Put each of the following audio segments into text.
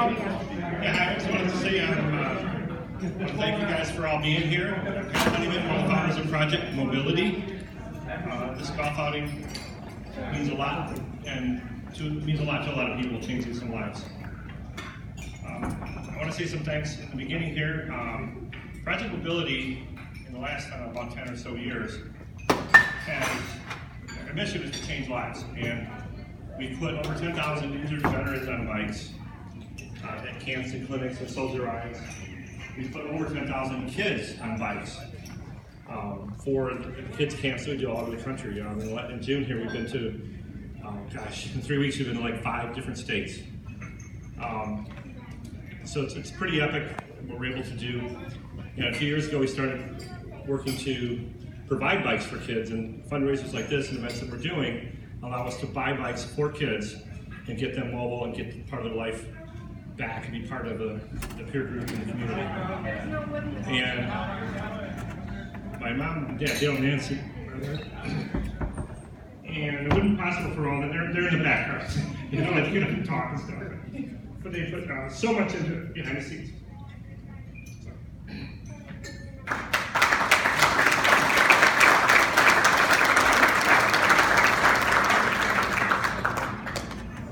Yeah, I just wanted to say thank you guys for all being here. Honeyman, one of the founders of Project Mobility. This golf outing means a lot, and means a lot to a lot of people, changing some lives. I want to say some thanks at the beginning here. Project Mobility, in the last about 10 or so years, our mission is to change lives, and we've put over 10,000 injured veterans on bikes at camps and clinics and soldier rides. We've put over 10,000 kids on bikes for the kids camps that we do all over the country. In June here, we've been to, in 3 weeks we've been to like 5 different states. So it's pretty epic what we're able to do. 2 years ago we started working to provide bikes for kids, and fundraisers like this and events that we're doing allow us to buy bikes for kids and get them mobile and get part of their life back and be part of the peer group in the community. And my mom and dad, Dale and Nancy, are there. And it wouldn't be possible for all that. They're in the background. You know, like, get up and talk and stuff. But they put so much into it behind the scenes.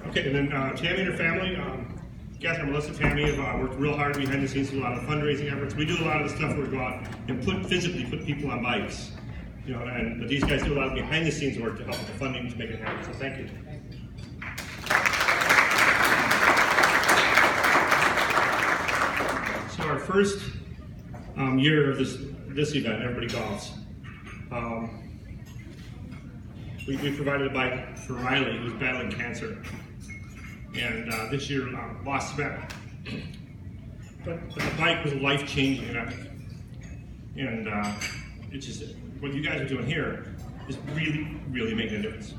Okay, and then Tammy and her family, Catherine, Melissa, Tammy have worked real hard behind the scenes, do a lot of fundraising efforts. We do a lot of the stuff where we go out and physically put people on bikes. But these guys do a lot of behind the scenes work to help with the funding to make it happen, so thank you. So our first year of this event, Everybody Golfs, we provided a bike for Riley, who's battling cancer. And this year lost the battle. But the bike was life-changing and epic. And it's just, what you guys are doing here is really, really making a difference.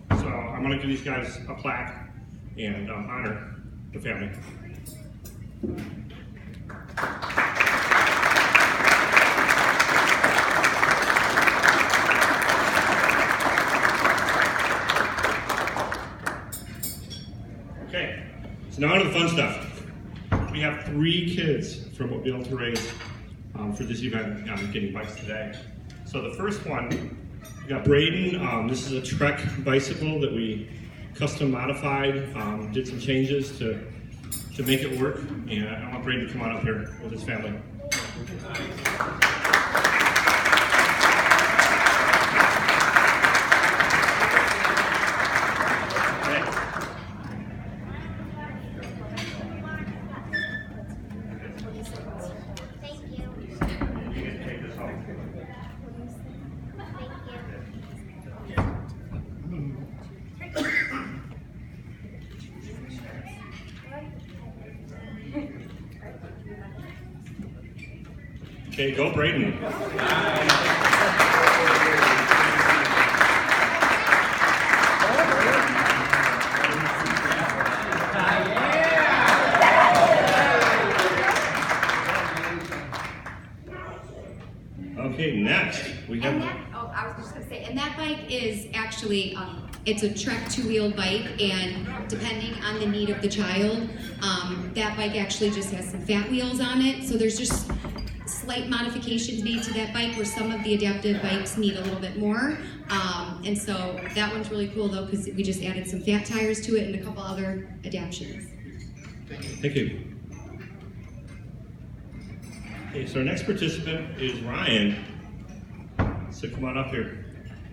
So I'm gonna give these guys a plaque and honor the family. Okay, so now on to the fun stuff. We have 3 kids from what we'll be able to raise for this event getting bikes today. So the first one, we got Braden. This is a Trek bicycle that we custom modified, did some changes to make it work. And I want Braden to come on up here with his family. Okay, go Braden. Okay, next we have. I was just going to say, and that bike is actually, it's a Trek 2-wheeled bike, and depending on the need of the child, that bike actually just has some fat wheels on it, so there's just slight modifications made to that bike where some of the adaptive bikes need a little bit more. And so that one's really cool though, because we just added some fat tires to it and a couple other adaptions. Thank you. Okay, so our next participant is Ryan. So come on up here.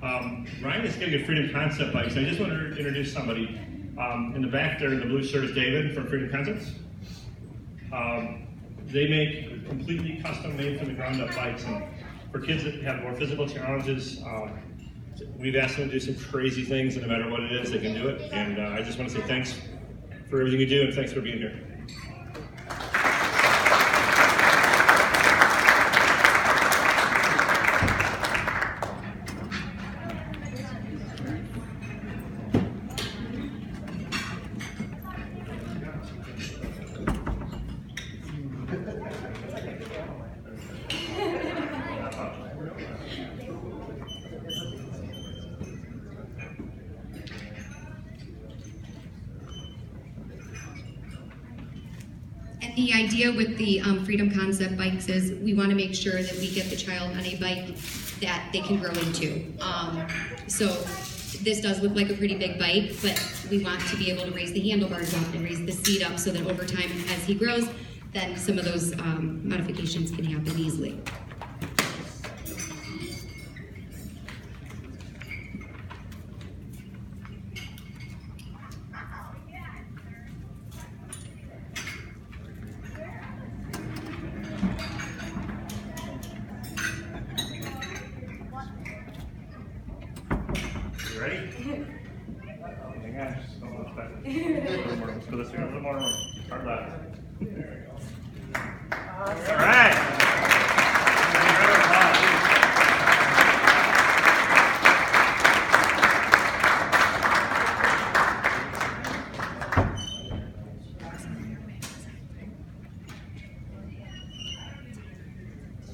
Ryan is getting a Freedom Concept bike, so I just want to introduce somebody. In the back there in the blue shirt is David from Freedom Concepts. They make completely custom made from the ground up bikes, and for kids that have more physical challenges, we've asked them to do some crazy things, and no matter what it is, they can do it. And I just want to say thanks for everything you do, and thanks for being here. And the idea with the Freedom Concept bikes is we want to make sure that we get the child on a bike that they can grow into. So this does look like a pretty big bike, but we want to be able to raise the handlebars up and raise the seat up so that over time, as he grows, then some of those modifications can happen easily. Ready? Hang on, just a little bit. Let's go this way, a little more room. Hard left. There we go. All right.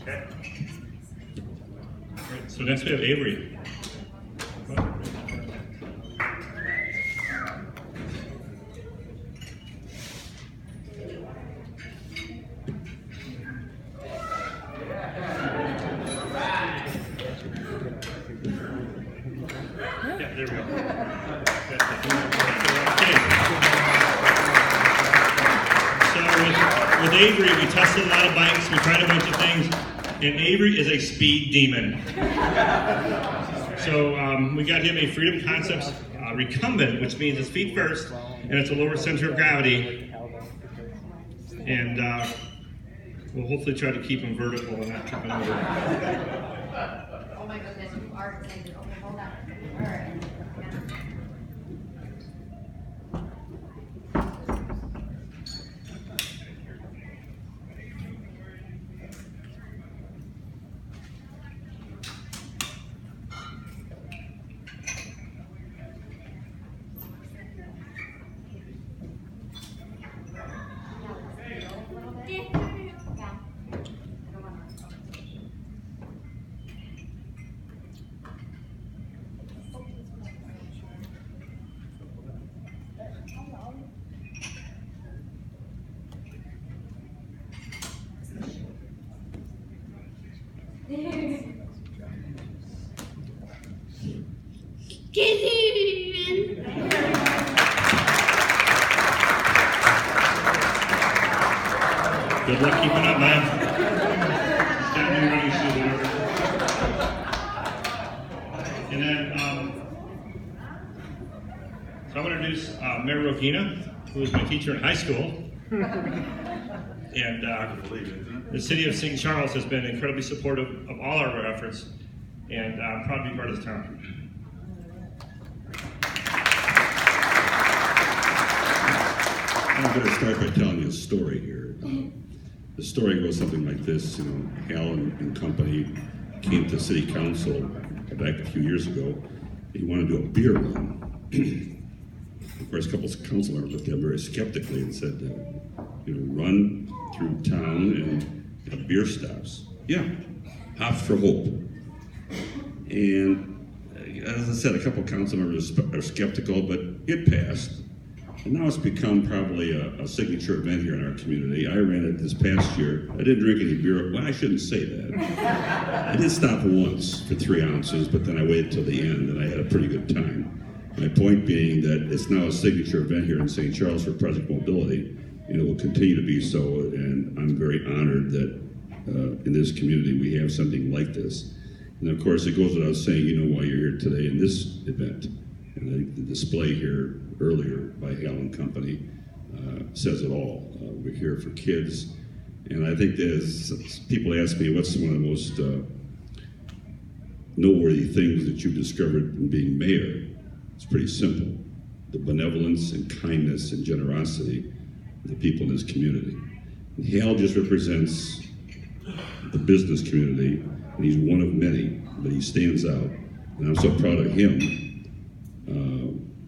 Okay. All right, so next we have Avery. Yeah, there we go. Okay. So with Avery, we tested a lot of bikes, we tried a bunch of things, and Avery is a speed demon. So we got him a Freedom Concepts recumbent, which means it's feet first, and it's a lower center of gravity. And we'll hopefully try to keep him vertical and not tripping over. Oh my goodness, you are excited. Okay, hold on. All right. Good luck keeping up, man. Got new running shoes and everything. And then, so I'm going to introduce Mayor Rogina, who was my teacher in high school. And the city of St. Charles has been incredibly supportive of all our efforts, and I'm proud to be part of this town. I'm going to start by telling you a story here. The story goes something like this. You know, Hal and company came to city council back a few years ago. He wanted to do a beer run. Of course, a couple of council members looked at him very skeptically and said, run through town and have beer stops. Yeah, Hops for Hope. And as I said, a couple of council members are skeptical, but it passed. And now it's become probably a signature event here in our community. I ran it this past year. I didn't drink any beer. Well, I shouldn't say that. I did stop once for 3 ounces, but then I waited till the end, and I had a pretty good time. My point being that it's now a signature event here in St. Charles for Project Mobility, and it will continue to be so, and I'm very honored that in this community we have something like this. And of course, it goes without saying, you know why you're here today in this event. And I think the display here earlier by Hal and Company says it all. We're here for kids. And I think as people ask me, what's one of the most noteworthy things that you've discovered in being mayor? It's pretty simple. The benevolence and kindness and generosity of the people in this community. And Hal just represents the business community, and he's one of many, but he stands out. And I'm so proud of him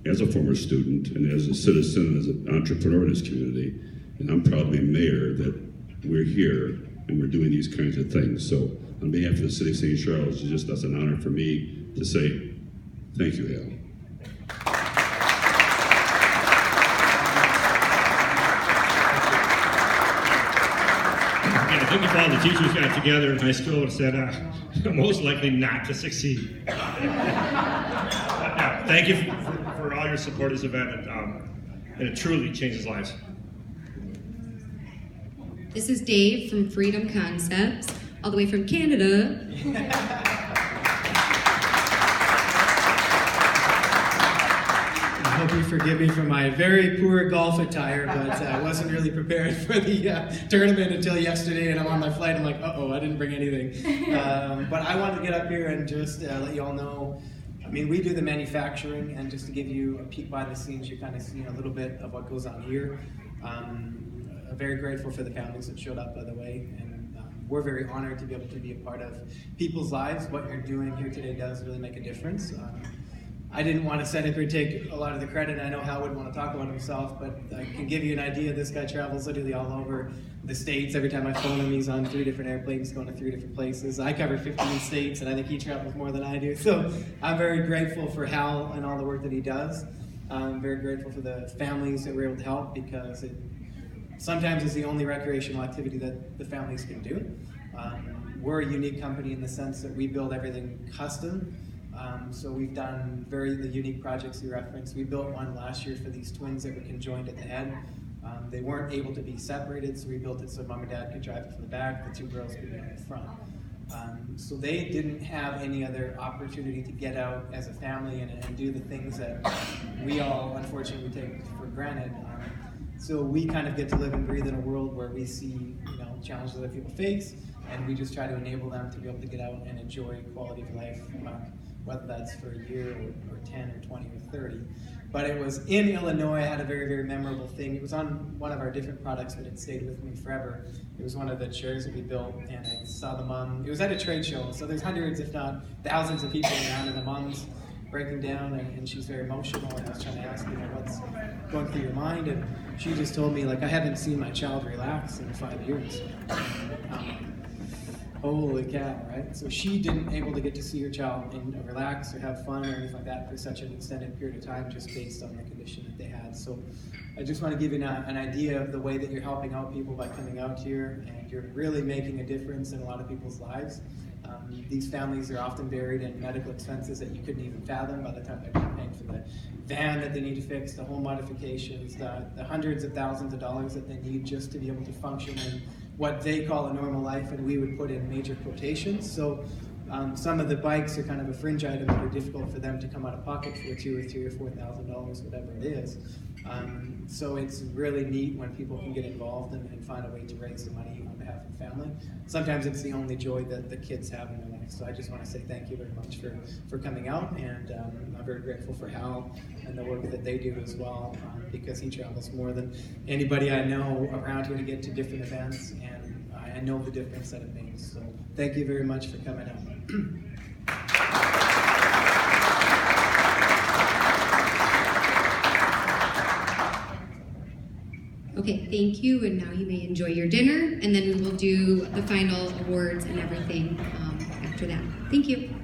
as a former student and as a citizen and as an entrepreneur in this community. And I'm proud to be mayor that we're here and we're doing these kinds of things. So on behalf of the city of St. Charles, it's just an honor for me to say thank you, Hal. I think if all the teachers got together in high school and said, most likely not to succeed. Thank you for all your support of this event, and it truly changes lives. This is Dave from Freedom Concepts, all the way from Canada. I hope you forgive me for my very poor golf attire, but I wasn't really prepared for the tournament until yesterday, and I'm on my flight. I'm like, uh-oh, I didn't bring anything. But I wanted to get up here and just let you all know, I mean, we do the manufacturing, and just to give you a peek behind the scenes, you're kind of seeing a little bit of what goes on here. I'm very grateful for the families that showed up, by the way, and we're very honored to be able to be a part of people's lives. What you're doing here today does really make a difference. I didn't want to sit up here and take a lot of the credit. I know Hal would want to talk about himself, but I can give you an idea. This guy travels literally all over the States. Every time I phone him, he's on 3 different airplanes going to 3 different places. I cover 15 states, and I think he travels more than I do. So I'm very grateful for Hal and all the work that he does. I'm very grateful for the families that we're able to help, because it sometimes is the only recreational activity that the families can do. We're a unique company in the sense that we build everything custom. So we've done the unique projects you referenced. We built one last year for these twins that were conjoined at the head. They weren't able to be separated, so we built it so mom and dad could drive it from the back, the 2 girls could be in the front. So they didn't have any other opportunity to get out as a family and do the things that we all unfortunately take for granted. So we kind of get to live and breathe in a world where we see, challenges that people face, and we just try to enable them to be able to get out and enjoy quality of life, whether that's for a year or 10 or 20 or 30. But it was in Illinois. I had a very, very memorable thing. It was on one of our different products, but it stayed with me forever. It was one of the chairs that we built, and I saw the mom. It was at a trade show, so there's hundreds, if not thousands of people around, and the mom's breaking down, and she's very emotional, and I was trying to ask, what's going through your mind, and she just told me, I haven't seen my child relax in 5 years. Holy cow, right? So she didn't able to get to see her child and relax or have fun or anything like that for such an extended period of time, just based on the condition that they had. So I just want to give you an idea of the way that you're helping out people by coming out here, and you're really making a difference in a lot of people's lives. These families are often buried in medical expenses that you couldn't even fathom by the time they're paying for the van that they need to fix, the home modifications, the hundreds of thousands of dollars that they need just to be able to function in what they call a normal life, and we would put in major quotations. So some of the bikes are kind of a fringe item that are difficult for them to come out of pocket for $2,000 or $3,000 or $4,000, whatever it is. So it's really neat when people can get involved and find a way to raise the money on behalf of the family. Sometimes it's the only joy that the kids have in their life. So I just want to say thank you very much for coming out, and I'm very grateful for Hal and the work that they do as well, because he travels more than anybody I know around here to get to different events, and I know the difference that it makes. So thank you very much for coming out. Okay, thank you, and now you may enjoy your dinner, and then we will do the final awards and everything after that. Thank you.